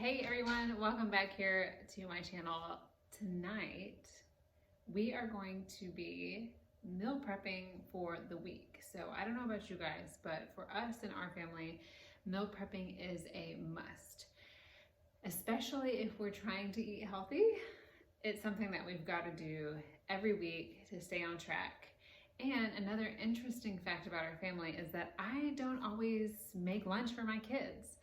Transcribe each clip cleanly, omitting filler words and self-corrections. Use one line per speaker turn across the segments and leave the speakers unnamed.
Hey everyone, welcome back here to my channel. Tonight we are going to be meal prepping for the week. So I don't know about you guys, but for us and our family, meal prepping is a must. Especially if we're trying to eat healthy, it's something that we've got to do every week to stay on track. And another interesting fact about our family is that I don't always make lunch for my kids.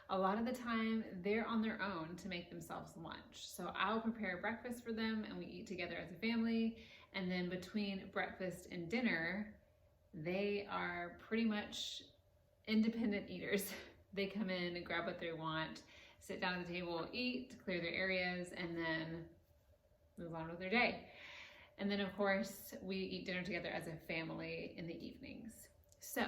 A lot of the time they're on their own to make themselves lunch. So I'll prepare breakfast for them and we eat together as a family. And then between breakfast and dinner, they are pretty much independent eaters. They come in and grab what they want, sit down at the table, eat, clear their areas, and then move on with their day. And then of course, we eat dinner together as a family in the evenings. So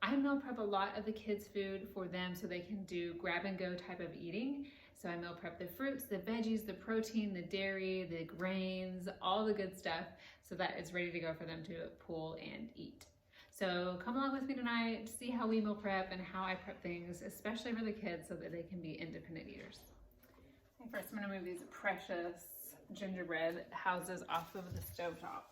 I meal prep a lot of the kids' food for them so they can do grab and go type of eating. So I meal prep the fruits, the veggies, the protein, the dairy, the grains, all the good stuff so that it's ready to go for them to pull and eat. So come along with me tonight to see how we meal prep and how I prep things, especially for the kids so that they can be independent eaters. First, I'm gonna move these precious gingerbread houses off of the stovetop.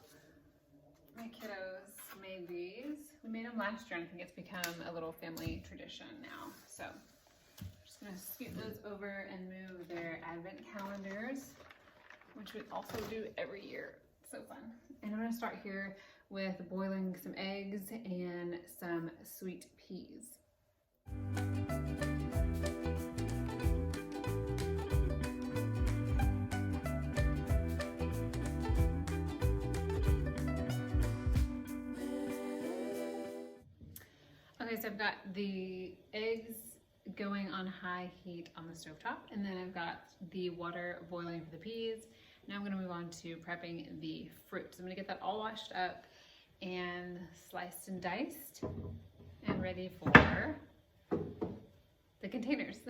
My kiddos made these. We made them last year and I think it's become a little family tradition now. So I'm just gonna scoot those over and move their advent calendars, which we also do every year. So fun. And I'm gonna start here with boiling some eggs and some sweet peas. Okay, so I've got the eggs going on high heat on the stovetop, and then I've got the water boiling for the peas. Now I'm gonna move on to prepping the fruit. So I'm gonna get that all washed up and sliced and diced and ready for the containers.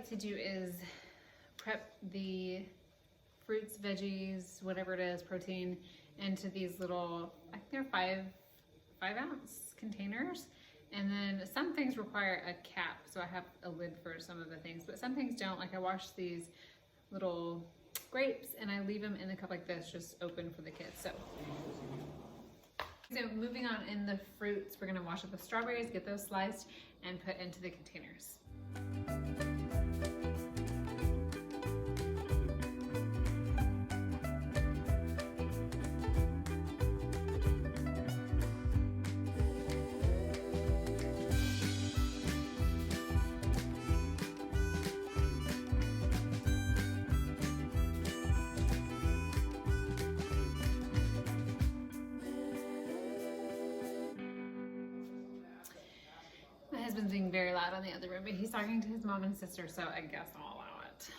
To do is prep the fruits, veggies, whatever it is, protein, into these little, I think they're five ounce containers. And then some things require a cap, so I have a lid for some of the things, but some things don't. Like I wash these little grapes and I leave them in a cup like this, just open for the kids. So moving on in the fruits, we're gonna wash up the strawberries, get those sliced and put into the containers. My husband's being very loud on the other room, but he's talking to his mom and sister, so I guess I'll allow it.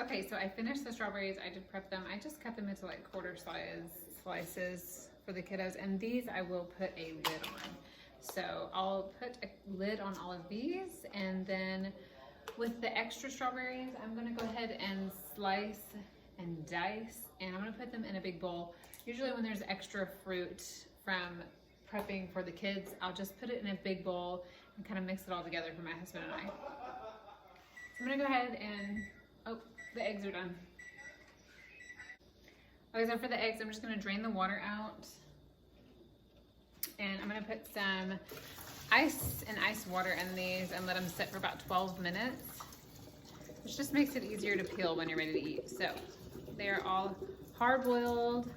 Okay, so I finished the strawberries. I did prep them. I just cut them into like quarter size slices for the kiddos, and these I will put a lid on. So I'll put a lid on all of these, and then with the extra strawberries, I'm gonna go ahead and slice and dice, and I'm gonna put them in a big bowl. Usually when there's extra fruit from prepping for the kids, I'll just put it in a big bowl and kind of mix it all together for my husband and I. So I'm gonna go ahead and, oh, the eggs are done. Okay, so for the eggs, I'm just gonna drain the water out. And I'm gonna put some ice and ice water in these and let them sit for about 12 minutes, which just makes it easier to peel when you're ready to eat. So they are all hard-boiled.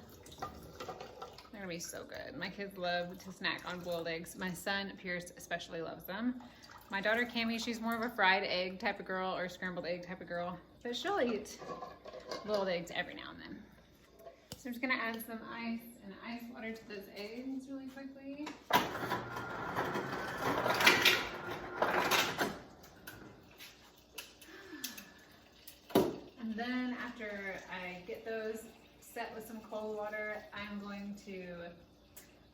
They're gonna be so good. My kids love to snack on boiled eggs. My son, Pierce, especially loves them. My daughter, Cammie, she's more of a fried egg type of girl or scrambled egg type of girl, but she'll eat boiled eggs every now and then. So I'm just gonna add some ice and ice water to those eggs really quickly. And then after I get those set with some cold water, I'm going to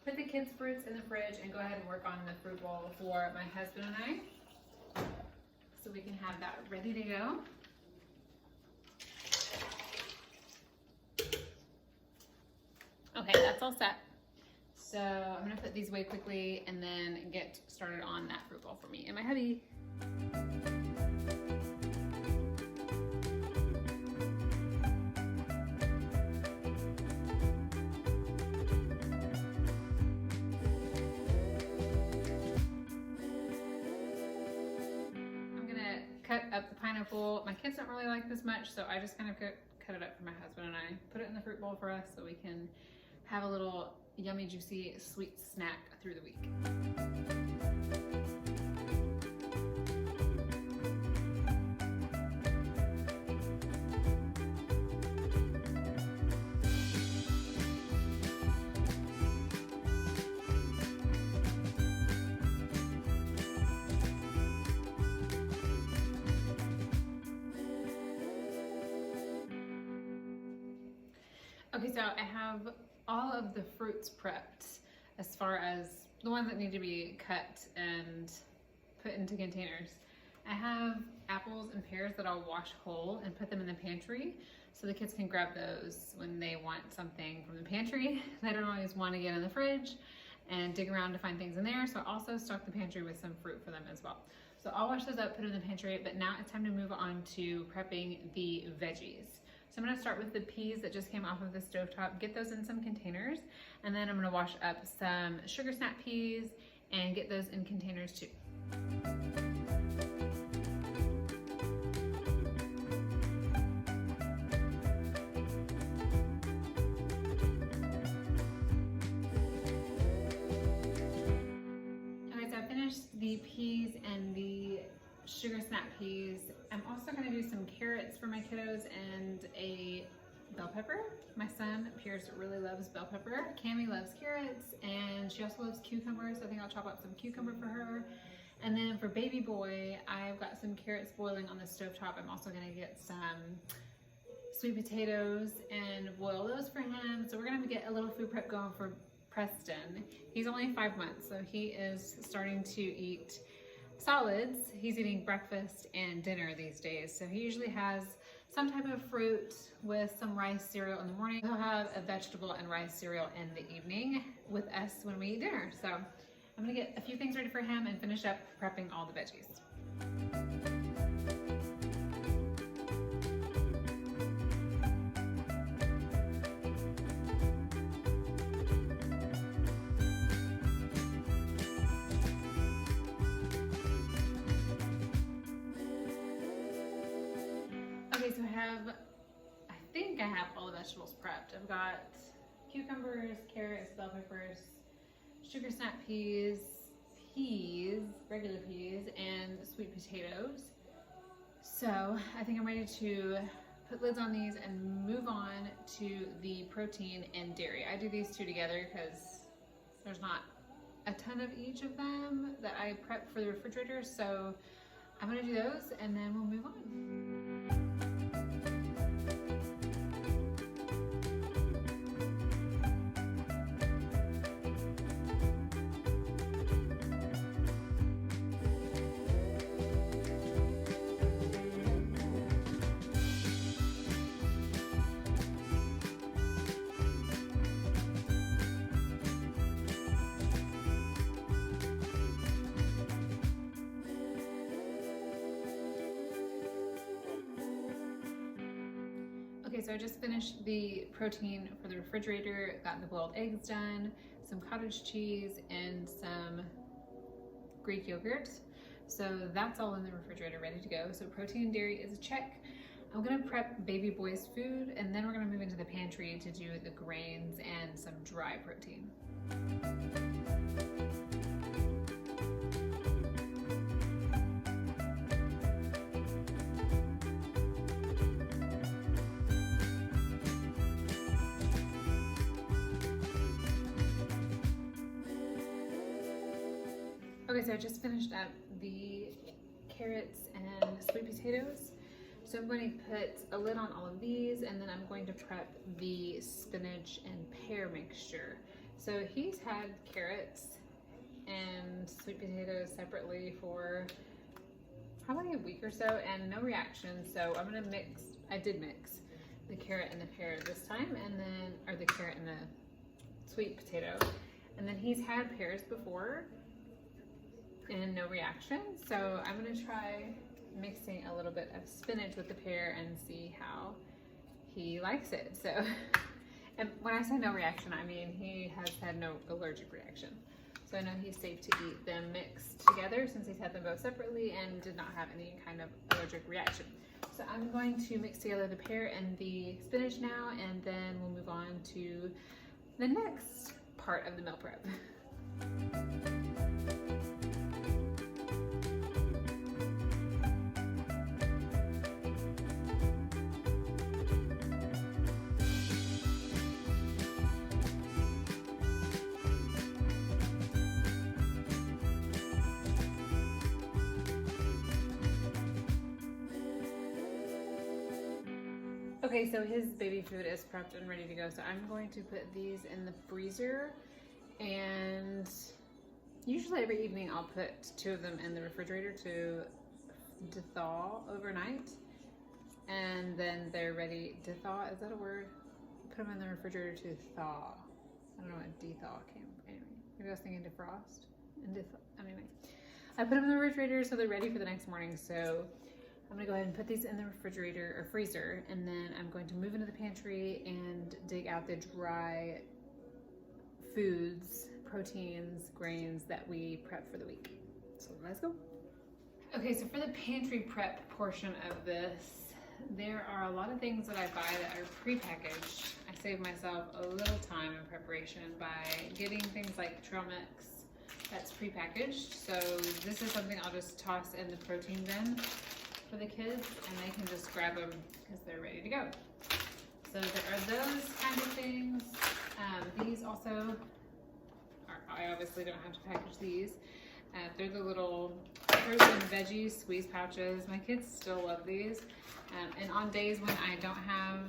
put put the kids' fruits in the fridge and go ahead and work on the fruit bowl for my husband and I, so we can have that ready to go. Okay, that's all set. So I'm gonna put these away quickly and then get started on that fruit bowl for me and my hubby. I'm gonna cut up the pineapple. My kids don't really like this much, so I just kind of cut it up for my husband and I. Put it in the fruit bowl for us so we can have a little yummy, juicy, sweet snack through the week. Okay, so I have all of the fruits prepped as far as the ones that need to be cut and put into containers. I have apples and pears that I'll wash whole and put them in the pantry so the kids can grab those when they want something from the pantry. They don't always want to get in the fridge and dig around to find things in there, so I also stock the pantry with some fruit for them as well. So I'll wash those up, put them in the pantry, but now it's time to move on to prepping the veggies. So I'm gonna start with the peas that just came off of the stovetop, get those in some containers, and then I'm gonna wash up some sugar snap peas and get those in containers too. Okay, so I finished the peas and the sugar snap peas. I'm also going to do some carrots for my kiddos and a bell pepper. My son Pierce really loves bell pepper. Cami loves carrots and she also loves cucumbers, so I think I'll chop up some cucumber for her. And then for baby boy, I've got some carrots boiling on the stovetop. I'm also going to get some sweet potatoes and boil those for him. So we're going to get a little food prep going for Preston. He's only 5 months, so he is starting to eat solids. He's eating breakfast and dinner these days. So he usually has some type of fruit with some rice cereal in the morning. He'll have a vegetable and rice cereal in the evening with us when we eat dinner. So I'm gonna get a few things ready for him and finish up prepping all the veggies. Okay, so I think I have all the vegetables prepped. I've got cucumbers, carrots, bell peppers, sugar snap peas, regular peas, and sweet potatoes. So I think I'm ready to put lids on these and move on to the protein and dairy. I do these two together because there's not a ton of each of them that I prep for the refrigerator. So I'm gonna do those and then we'll move on. Okay, so I just finished the protein for the refrigerator, got the boiled eggs done, some cottage cheese, and some Greek yogurt. So that's all in the refrigerator ready to go. So protein and dairy is a check. I'm gonna prep baby boy's food, and then we're gonna move into the pantry to do the grains and some dry protein. Okay, so I just finished up the carrots and sweet potatoes. So I'm going to put a lid on all of these, and then I'm going to prep the spinach and pear mixture. So he's had carrots and sweet potatoes separately for probably a week or so and no reaction. So I'm gonna mix, I did mix the carrot and the pear this time, and then, or the carrot and the sweet potato. And then he's had pears before and no reaction. So I'm gonna try mixing a little bit of spinach with the pear and see how he likes it. So, and when I say no reaction, I mean he has had no allergic reaction. So I know he's safe to eat them mixed together since he's had them both separately and did not have any kind of allergic reaction. So I'm going to mix together the pear and the spinach now, and then we'll move on to the next part of the meal prep. Okay, so his baby food is prepped and ready to go. So I'm going to put these in the freezer, and usually every evening I'll put 2 of them in the refrigerator to thaw overnight, and then they're ready to thaw. Is that a word? Put them in the refrigerator to thaw. I don't know what dethaw came from. Anyway, maybe I was thinking defrost and anyway, I put them in the refrigerator so they're ready for the next morning. So I'm gonna go ahead and put these in the refrigerator or freezer, and then I'm going to move into the pantry and dig out the dry foods, proteins, grains that we prep for the week. So let's go. Okay, so for the pantry prep portion of this, there are a lot of things that I buy that are prepackaged. I save myself a little time in preparation by getting things like trail mix that's prepackaged. So this is something I'll just toss in the protein bin for the kids, and they can just grab them because they're ready to go. So there are those kind of things. These also are, I obviously don't have to package these. They're the little frozen veggie squeeze pouches. My kids still love these. And on days when I don't have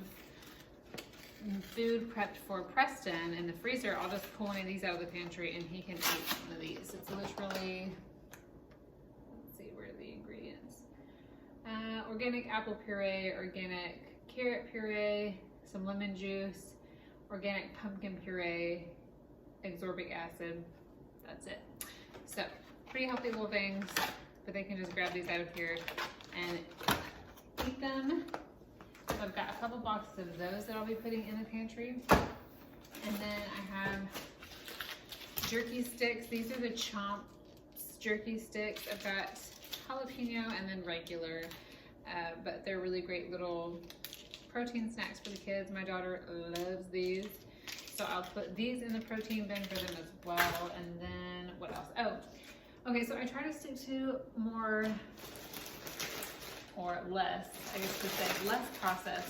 food prepped for Preston in the freezer, I'll just pull one of these out of the pantry and he can eat one of these. It's literally, let's see, where are the ingredients? Organic apple puree, organic carrot puree, some lemon juice, organic pumpkin puree, ascorbic acid. That's it. So pretty healthy little things, but they can just grab these out of here and eat them. So I've got a couple boxes of those that I'll be putting in the pantry. And then I have jerky sticks. These are the Chomps jerky sticks. I've got jalapeno and then regular, but they're really great little protein snacks for the kids. My daughter loves these. So I'll put these in the protein bin for them as well. And then what else? Oh, okay, so I try to stick to more or less, I guess to say, less processed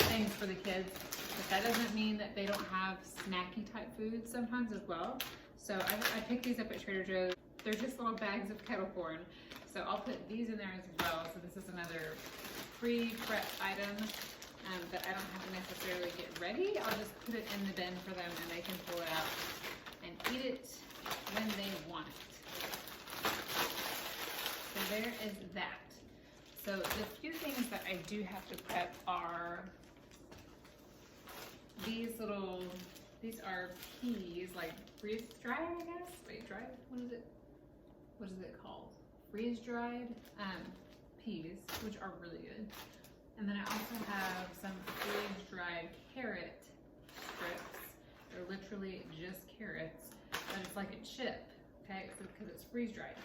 things for the kids. But that doesn't mean that they don't have snacky type foods sometimes as well. So I picked these up at Trader Joe's. They're just little bags of kettle corn. So I'll put these in there as well. So this is another pre-prep item that I don't have to necessarily get ready. I'll just put it in the bin for them and they can pull it out and eat it when they want it. So there is that. So the few things that I do have to prep are these are peas, like freeze-dried, I guess? Wait, dried? What is it called? Freeze-dried peas, which are really good. And then I also have some freeze-dried carrot strips. They're literally just carrots, but it's like a chip, okay? So because it's freeze-dried.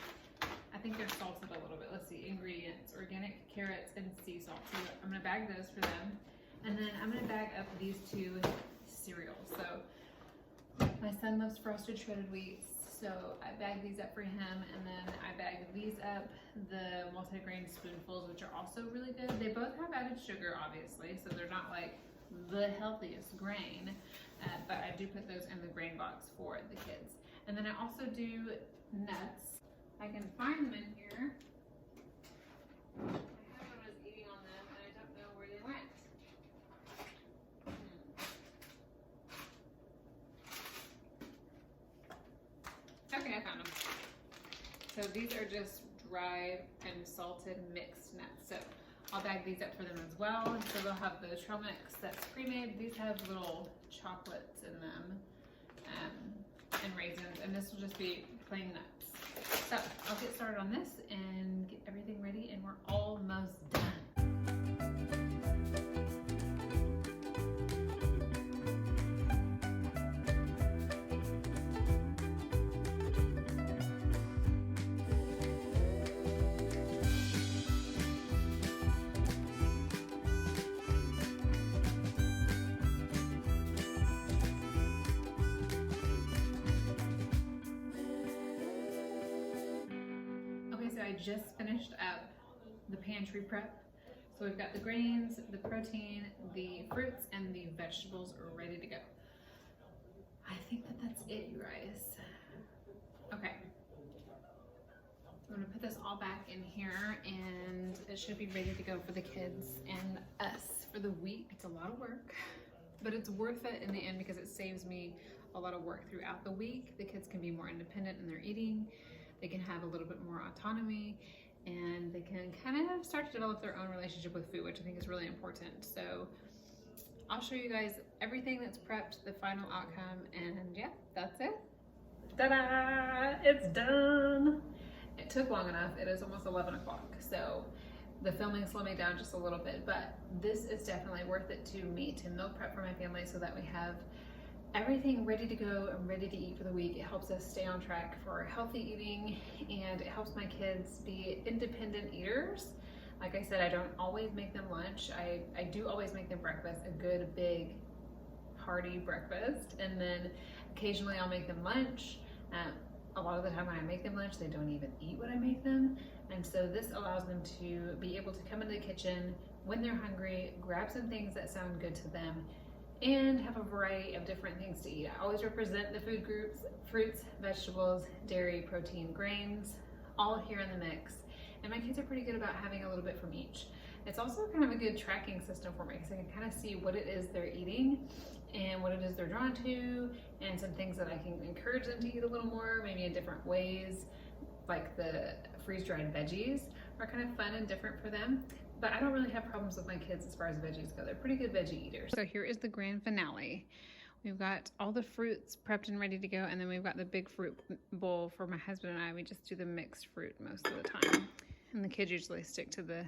I think they're salted a little bit. Let's see, ingredients, organic carrots and sea salt. So I'm gonna bag those for them. And then I'm gonna bag up these 2 cereals. So my son loves frosted shredded wheats, so I bag these up for him, and then I bag these up, the multigrain spoonfuls, which are also really good. They both have added sugar, obviously, so they're not like the healthiest grain, but I do put those in the grain box for the kids. And then I also do nuts. I can find them in here. My husband was eating on them, and I don't know where they went. So these are just dry and salted mixed nuts. So I'll bag these up for them as well. So they'll have the trail mix that's pre-made. These have little chocolates in them and raisins, and this will just be plain nuts. So I'll get started on this and get everything ready, and we're almost done. I just finished up the pantry prep. So we've got the grains, the protein, the fruits, and the vegetables are ready to go. I think that's it, you guys. Okay. I'm gonna put this all back in here and it should be ready to go for the kids and us for the week. It's a lot of work, but it's worth it in the end because it saves me a lot of work throughout the week. The kids can be more independent in their eating. They can have a little bit more autonomy, and they can kind of start to develop their own relationship with food, which I think is really important. So I'll show you guys everything that's prepped, the final outcome, and yeah, that's it. Ta-da! It's done. It took long enough. It is almost 11 o'clock, so the filming slowed me down just a little bit, but this is definitely worth it to me to meal prep for my family so that we have everything ready to go and ready to eat for the week. It helps us stay on track for healthy eating, and it helps my kids be independent eaters. Like I said, I don't always make them lunch. I do always make them breakfast, a good big hearty breakfast, and then occasionally I'll make them lunch. A lot of the time when I make them lunch, they don't even eat what I make them, and so this allows them to be able to come into the kitchen when they're hungry, grab some things that sound good to them, and have a variety of different things to eat. I always represent the food groups: fruits, vegetables, dairy, protein, grains, all here in the mix. And my kids are pretty good about having a little bit from each. It's also kind of a good tracking system for me because I can kind of see what it is they're eating and what it is they're drawn to, and some things that I can encourage them to eat a little more, maybe in different ways. Like the freeze-dried veggies are kind of fun and different for them. But I don't really have problems with my kids as far as veggies go. They're pretty good veggie eaters. So here is the grand finale. We've got all the fruits prepped and ready to go, and then we've got the big fruit bowl for my husband and I. We just do the mixed fruit most of the time. And the kids usually stick to the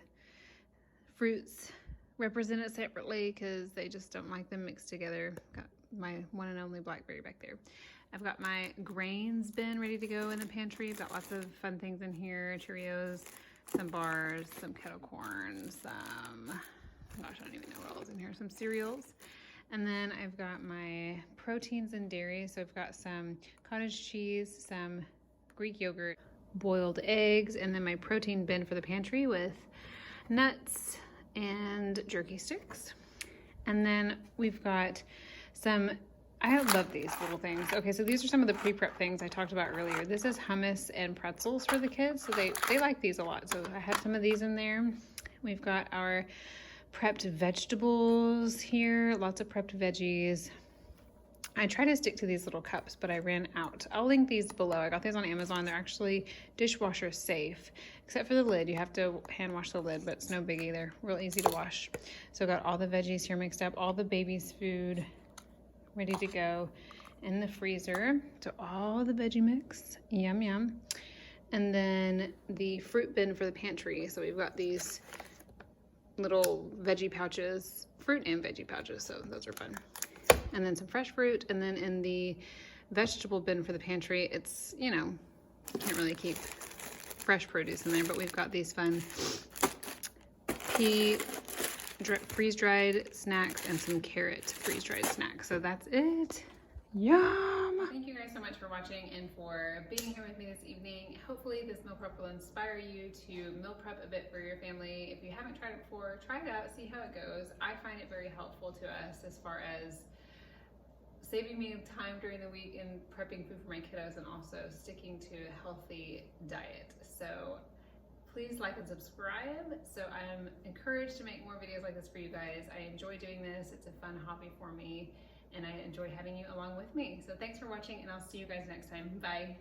fruits represented separately because they just don't like them mixed together. Got my one and only blackberry back there. I've got my grains bin ready to go in the pantry. I've got lots of fun things in here: Cheerios, some bars, some kettle corn, some, gosh, I don't even know what else in here, some cereals. And then I've got my proteins and dairy. So I've got some cottage cheese, some Greek yogurt, boiled eggs, and then my protein bin for the pantry with nuts and jerky sticks. And then we've got some, I love these little things. Okay, so these are some of the pre-prep things I talked about earlier. This is hummus and pretzels for the kids, so they like these a lot. So I have some of these in there. We've got our prepped vegetables here, lots of prepped veggies. I try to stick to these little cups, but I ran out. I'll link these below. I got these on Amazon. They're actually dishwasher safe, except for the lid. You have to hand wash the lid, but it's no biggie. They're real easy to wash. So I got all the veggies here mixed up, all the baby's food ready to go in the freezer. So all the veggie mix, yum yum. And then the fruit bin for the pantry. So we've got these little veggie pouches, fruit and veggie pouches, so those are fun. And then some fresh fruit. And then in the vegetable bin for the pantry, it's, you know, can't really keep fresh produce in there, but we've got these fun pea freeze-dried snacks and some carrot freeze-dried snacks. So that's it. Yum! Thank you guys so much for watching and for being here with me this evening. Hopefully this meal prep will inspire you to meal prep a bit for your family. If you haven't tried it before, try it out, see how it goes. I find it very helpful to us as far as saving me time during the week in prepping food for my kiddos and also sticking to a healthy diet. So please like and subscribe. So I'm encouraged to make more videos like this for you guys. I enjoy doing this. It's a fun hobby for me, and I enjoy having you along with me. So thanks for watching, and I'll see you guys next time. Bye.